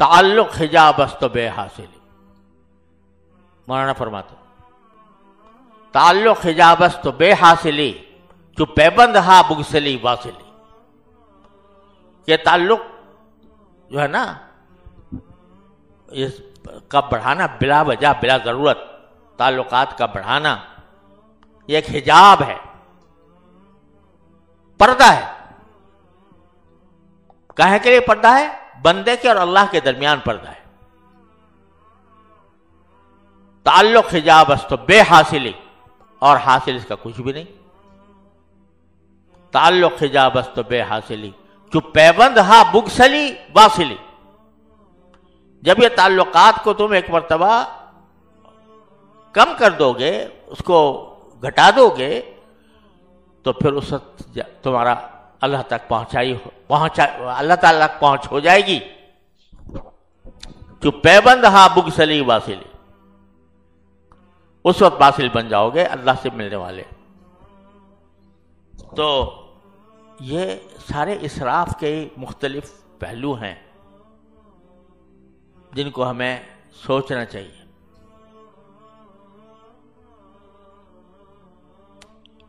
تعلق حجاب است و بے حاصلی. مولانا فرماتے تعلق حجاب است و بے حاصلی جو پیبند ہا بگسلی واصلی. یہ تعلق جو ہے نا اس کا بڑھانا بلا وجہ بلا ضرورت تعلقات کا بڑھانا یہ ایک حجاب ہے، پردہ ہے. کہے کے لیے پردہ ہے؟ بندے کے اور اللہ کے درمیان پردہ ہے. تعلق حجاب است و بے حاصلی، اور حاصل اس کا کچھ بھی نہیں. تعلق حجاب است و بے حاصلی جو پیوند ہا بگسلی واصلی. جب یہ تعلقات کو تم ایک مرتبہ کم کر دو گے، اس کو گھٹا دو گے، تو پھر اس وقت تمہارا اللہ تک اللہ تعالیٰ تک پہنچ ہو جائے گی. جو پیبند ہا بگسلی واصلی، اس وقت واصل بن جاؤ گے اللہ سے ملنے والے. تو یہ سارے اسراف کے مختلف پہلو ہیں جن کو ہمیں سوچنا چاہیے.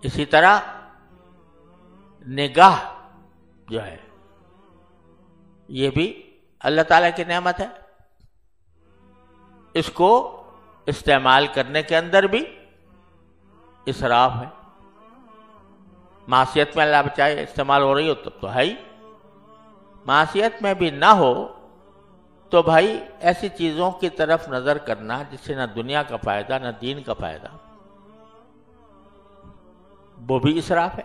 اسی طرح نگاہ جو ہے یہ بھی اللہ تعالیٰ کی نعمت ہے. اس کو استعمال کرنے کے اندر بھی اسراف ہے. معصیت میں اللہ بچائے استعمال ہو رہی ہو تب تو ہے ہی. معصیت میں بھی نہ ہو تو بھائی ایسی چیزوں کی طرف نظر کرنا جس سے نہ دنیا کا فائدہ نہ دین کا فائدہ، وہ بھی اسراف ہے.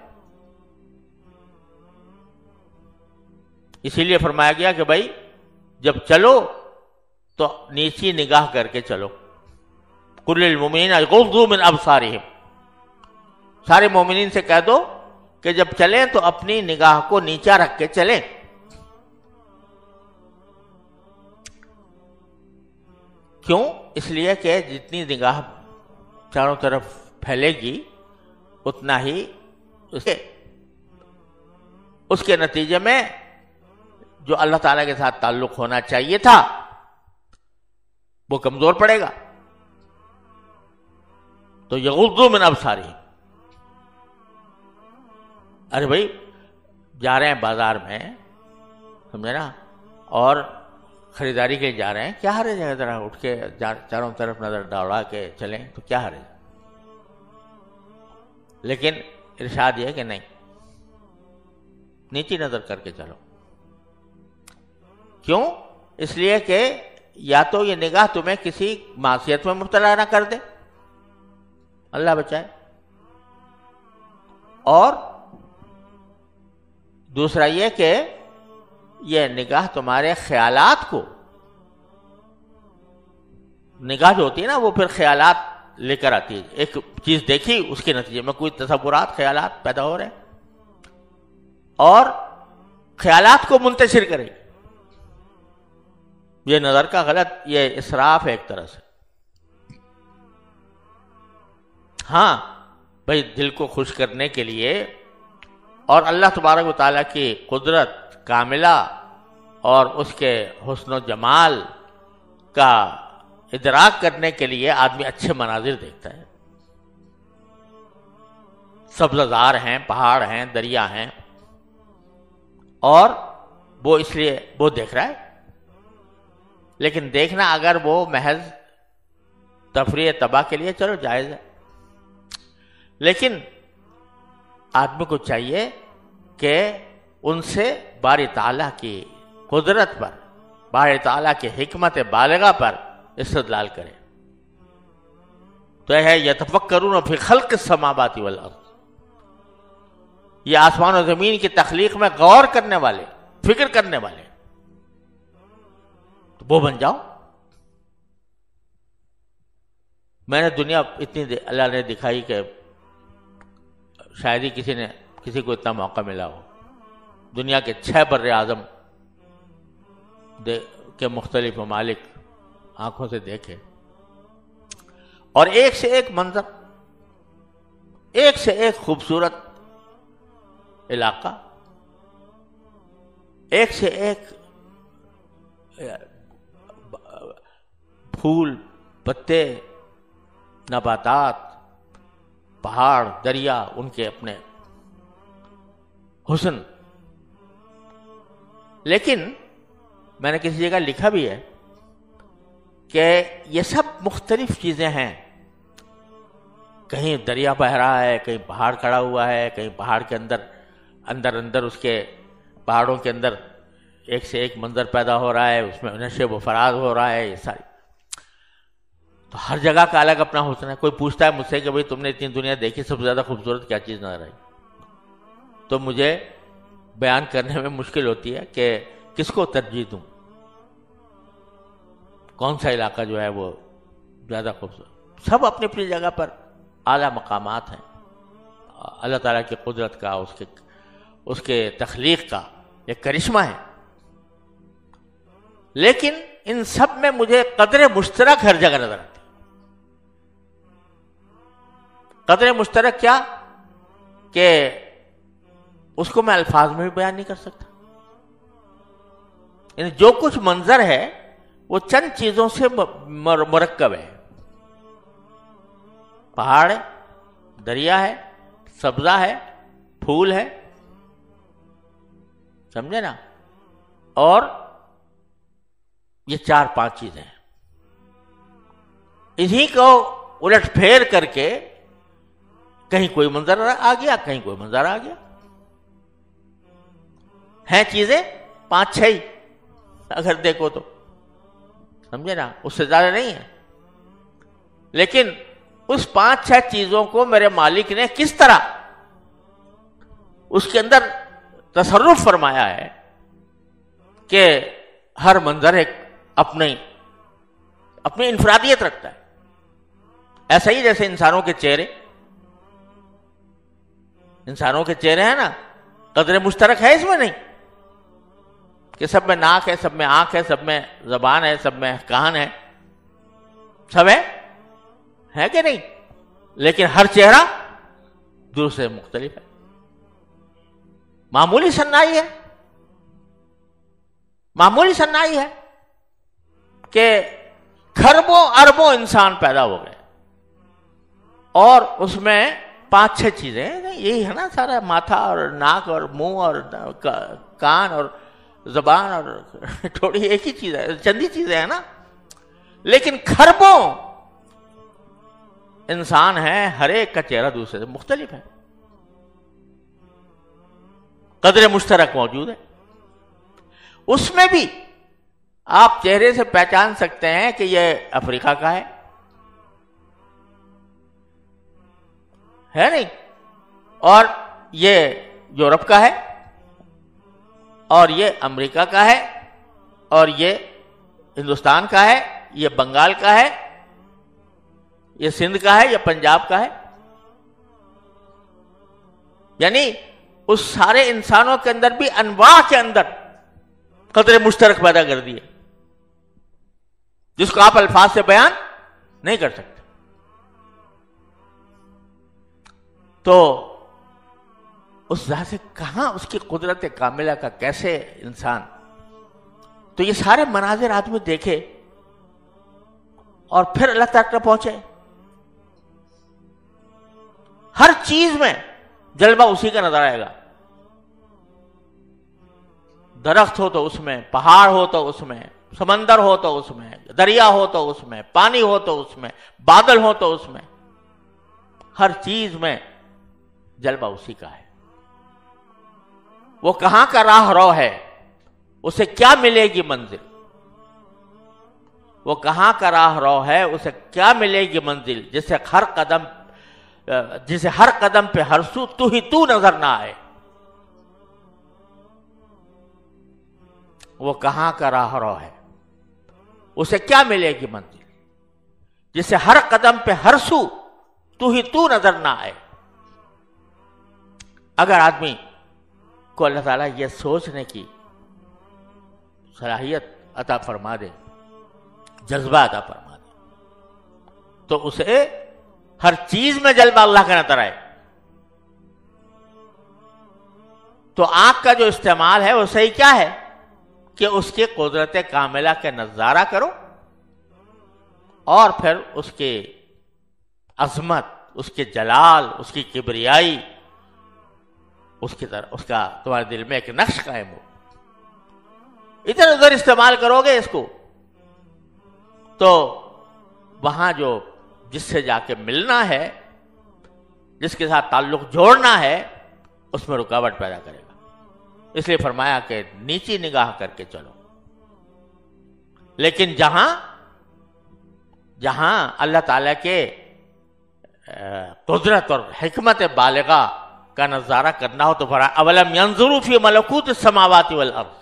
اسی لیے فرمایا گیا کہ بھائی جب چلو تو نیچی نگاہ کر کے چلو. قل للمؤمنین یغضوا من ابصارہم، سارے مومنین سے کہہ دو کہ جب چلیں تو اپنی نگاہ کو نیچا رکھ کے چلیں. کیوں؟ اس لیے کہ جتنی نگاہ چاروں طرف پھیلے گی اتنا ہی اس کے نتیجے میں جو اللہ تعالیٰ کے ساتھ تعلق ہونا چاہیے تھا وہ کمزور پڑے گا. تو یغضوا من ابصارہم. ارے بھائی جا رہے ہیں بازار میں، سمجھے نا، اور خریداری کے لیے جا رہے ہیں، کیا حرج ہے ذرا اٹھ کے چاروں طرف نظر دوڑا کے چلیں تو کیا حرج ہے. لیکن ارشاد یہ کہ نہیں، نیچی نظر کر کے چلو. کیوں؟ اس لیے کہ یا تو یہ نگاہ تمہیں کسی معصیت میں مبتلا نہ کر دے، اللہ بچائے، اور دوسرا یہ کہ یہ نگاہ تمہارے خیالات کو، نگاہ جو ہوتی ہے نا وہ پھر خیالات لے کر آتی ہے. ایک چیز دیکھی اس کے نتیجے میں کوئی تصورات خیالات پیدا ہو رہے ہیں اور خیالات کو منتشر کرے. یہ نظر کا غلط، یہ اسراف ہے ایک طرح سے. ہاں بھائی دل کو خوش کرنے کے لیے اور اللہ تبارک و تعالیٰ کی قدرت کاملہ اور اس کے حسن و جمال کا ادراک کرنے کے لیے آدمی اچھے مناظر دیکھتا ہے. سبززار ہیں، پہاڑ ہیں، دریا ہیں، اور وہ اس لیے وہ دیکھ رہا ہے. لیکن دیکھنا اگر وہ محض تفریح تباہ کے لیے چلو جائز ہے، لیکن آدمی کو چاہیے کہ ان سے باری تعالیٰ کی قدرت پر، باری تعالیٰ کی حکمت بالغہ پر استدلال کرے. تو یہ ہے یتفکرون فی خلق السماوات والارض، یہ آسمان و زمین کی تخلیق میں غور کرنے والے، فکر کرنے والے، تو وہ بن جاؤ. میں نے دنیا اتنی اللہ نے دکھائی کہ شاید ہی کسی کو اتنا موقع ملا ہو. دنیا کے 6 بر اعظم کے مختلف ممالک آنکھوں سے دیکھے، اور ایک سے ایک منظر، ایک سے ایک خوبصورت علاقہ، ایک سے ایک پھول پتے نباتات پہاڑ دریا ان کے اپنے حسن. لیکن میں نے کسی جگہ لکھا بھی ہے کہ یہ سب مختلف چیزیں ہیں. کہیں دریا بہ رہا ہے, کہیں پہاڑ کھڑا ہوا ہے, کہیں پہاڑ کے اندر اس کے پہاڑوں کے اندر ایک سے ایک منظر پیدا ہو رہا ہے, اس میں نشیب و فراز ہو رہا ہے. یہ ساری تو ہر جگہ کا الگ اپنا حسن ہے. کوئی پوچھتا ہے مجھ سے کہ بھئی تم نے اتنی دنیا دیکھی, سب سے زیادہ خوبصورت کیا چیز نظر آئی؟ تو مجھے بیان کرنے میں مشکل ہوتی ہے کہ کس کو ترجیح دوں, کون سا علاقہ جو ہے وہ زیادہ خوبصورت. سب اپنی اپنی جگہ پر اعلیٰ مقامات ہیں. اللہ تعالیٰ کی قدرت کا, اس کے تخلیق کا ایک کرشمہ ہے. لیکن ان سب میں مجھے قدر مشترک ہر جگہ نظر آتی. قدر مشترک کیا کہ اس کو میں الفاظ میں بھی بیان نہیں کر سکتا. یعنی جو کچھ منظر ہے وہ چند چیزوں سے مرکب ہے. پہاڑ ہے, دریا ہے, سبزہ ہے, پھول ہے, سمجھے نا, اور یہ 4-5 چیزیں ہیں. انہی کو الٹ پھیر کر کے کہیں کوئی منظر آ گیا, کہیں کوئی منظر آ گیا. ہیں چیزیں 5-6 ہی اگر دیکھو تو, سمجھے نا, اس سے زیادہ نہیں ہے. لیکن اس 5-6 چیزوں کو میرے مالک نے کس طرح اس کے اندر تصرف فرمایا ہے کہ ہر منظر ایک اپنی انفرادیت رکھتا ہے. ایسا ہی جیسے انسانوں کے چہرے ہیں نا, قدر مشترک ہے اس میں نہیں کہ سب میں ناک ہے, سب میں آنکھ ہے, سب میں زبان ہے, سب میں کان ہے, سب ہے کہ نہیں؟ لیکن ہر چہرہ دوسرے مختلف ہے. معمولی صنائی ہے کہ کھربوں اربوں انسان پیدا ہو گئے اور اس میں 5-6 چیزیں یہی ہے نا سارا, ماتھا اور ناک اور منہ اور کان اور زبان اور تھوڑی ایک ہی چیز ہے, چند ہی چیزیں ہیں نا. لیکن کھربوں انسان ہیں, ہر ایک کا چہرہ دوسرے سے مختلف ہے. قدر مشترک موجود ہے. اس میں بھی آپ چہرے سے پہچان سکتے ہیں کہ یہ افریقہ کا ہے نہیں, اور یہ یورپ کا ہے, اور یہ امریکہ کا ہے, اور یہ ہندوستان کا ہے, یہ بنگال کا ہے, یہ سندھ کا ہے, یہ پنجاب کا ہے. یعنی اس سارے انسانوں کے اندر بھی انواع کے اندر قدر مشترک پیدا کر دیے جس کو آپ الفاظ سے بیان نہیں کر سکتے. تو اس ذات سے کہاں اس کی قدرت کاملہ کا کیسے انسان. تو یہ سارے مناظر آدمی دیکھے اور پھر اللہ تعالیٰ تک پہنچے. ہر چیز میں جلوہ اسی کا نظر آئے گا. درخت ہو تو اس میں, پہاڑ ہو تو اس میں, سمندر ہو تو اس میں, دریا ہو تو اس میں, پانی ہو تو اس میں, بادل ہو تو اس میں, ہر چیز میں جلوہ اسی کا ہے. وہ کہاں کا راہ رو ہے, اسے کیا ملے گی منزل. وہ کہاں کا راہ رو ہے, اسے کیا ملے گی منزل, جسے ہر قدم پہ ہر سو تو ہی تو نظر نہ آئے. وہ کہاں کا راہ رو ہے, اسے کیا ملے گی منزل, جسے ہر قدم پہ ہر سو تو ہی تو نظر نہ آئے. اگر آدمی کو اللہ تعالیٰ یہ سوچنے کی صلاحیت عطا فرما دے, جذبہ عطا فرما دے, تو اسے ہر چیز میں جلوہ اللہ کا نظر آئے. تو آنکھ کا جو استعمال ہے وہ صحیح کیا ہے کہ اس کی قدرت کاملہ کا نظارہ کرو, اور پھر اس کے عظمت، اس کے جلال، اس کی کبریائی، اس کا تمہارے دل میں ایک نقش قائم ہو. ادھر ادھر استعمال کرو گے اس کو تو وہاں جو جس سے جا کے ملنا ہے، جس کے ساتھ تعلق جوڑنا ہے، اس میں رکاوٹ پیدا کرے گا. اس لیے فرمایا کہ نیچی نگاہ کر کے چلو. لیکن جہاں اللہ تعالیٰ کے قدرت اور حکمت بالغہ کا نظارہ کرنا ہو تو فرمایا اولم ينظروا فی ملکوت السماوات والارض.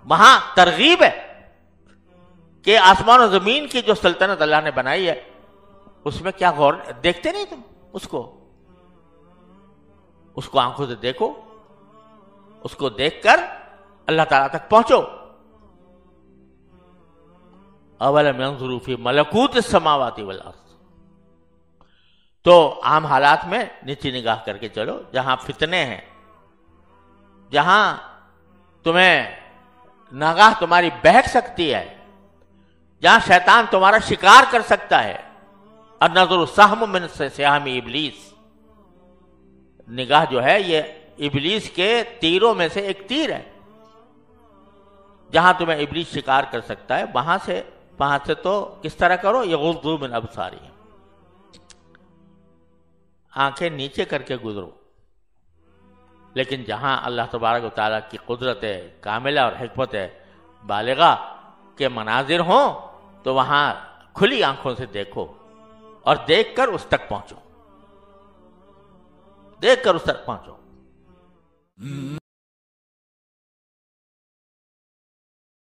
وہاں ترغیب ہے کہ آسمان و زمین کی جو سلطنت اللہ نے بنائی ہے اس میں کیا غور دیکھتے نہیں تم اس کو آنکھوں سے دیکھو، اس کو دیکھ کر اللہ تعالیٰ تک پہنچو. اولم ينظروا فی ملکوت السماوات والارض. تو عام حالات میں نیچی نگاہ کر کے چلو. جہاں فتنے ہیں، جہاں تمہیں نگاہ تمہاری بہک سکتی ہے، جہاں شیطان تمہارا شکار کر سکتا ہے. النظر سہم من سہام ابلیس. نگاہ جو ہے یہ ابلیس کے تیروں میں سے ایک تیر ہے. جہاں تمہیں ابلیس شکار کر سکتا ہے وہاں سے تو کس طرح کرو؟ یغضوا من ابصارہم. آنکھیں نیچے کر کے گزرو. لیکن جہاں اللہ تبارک و تعالیٰ کی قدرت کاملہ اور حکمت بالغہ کے مناظر ہوں تو وہاں کھلی آنکھوں سے دیکھو اور دیکھ کر اس تک پہنچو.